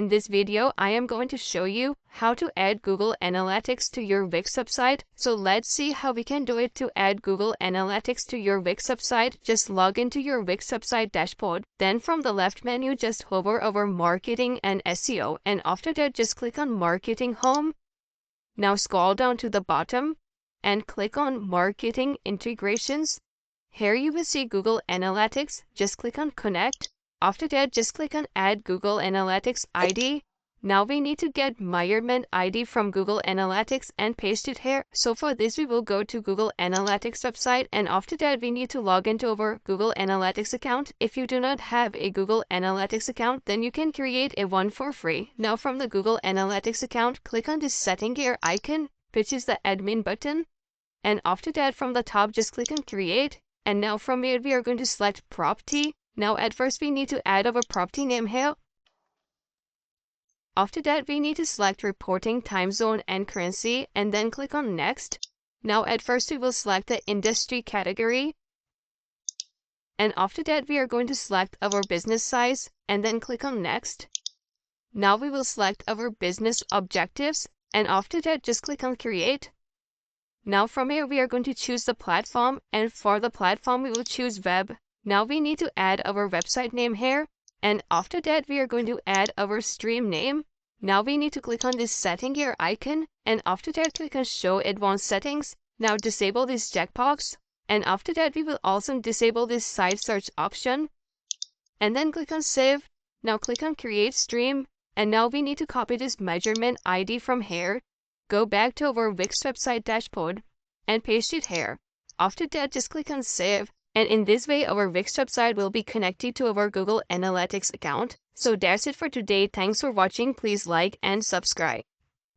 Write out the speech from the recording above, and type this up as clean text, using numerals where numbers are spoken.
In this video, I am going to show you how to add Google Analytics to your Wix website. So let's see how we can do it. To add Google Analytics to your Wix website, just log into your Wix website dashboard. Then from the left menu, just hover over Marketing and SEO. And after that, just click on Marketing Home. Now scroll down to the bottom and click on Marketing Integrations. Here you will see Google Analytics. Just click on Connect. After that, just click on Add Google Analytics ID. Now we need to get measurement ID from Google Analytics and paste it here. So for this, we will go to Google Analytics website, and after that, we need to log into our Google Analytics account. If you do not have a Google Analytics account, then you can create a one for free. Now from the Google Analytics account, click on this setting gear icon, which is the admin button. And after that, from the top, just click on Create. And now from here, we are going to select Property. Now at first we need to add our property name here. After that, we need to select reporting time zone and currency and then click on Next. Now at first we will select the industry category. And after that, we are going to select our business size and then click on Next. Now we will select our business objectives, and after that, just click on Create. Now from here, we are going to choose the platform, and for the platform, we will choose Web. Now we need to add our website name here, and after that we are going to add our stream name. Now we need to click on this setting gear icon, and after that click on Show Advanced Settings. Now disable this checkbox, and after that we will also disable this site search option, and then click on Save. Now click on Create Stream, and now we need to copy this measurement ID from here, go back to our Wix website dashboard, and paste it here. After that, just click on Save. And in this way, our Wix website will be connected to our Google Analytics account. So that's it for today. Thanks for watching. Please like and subscribe.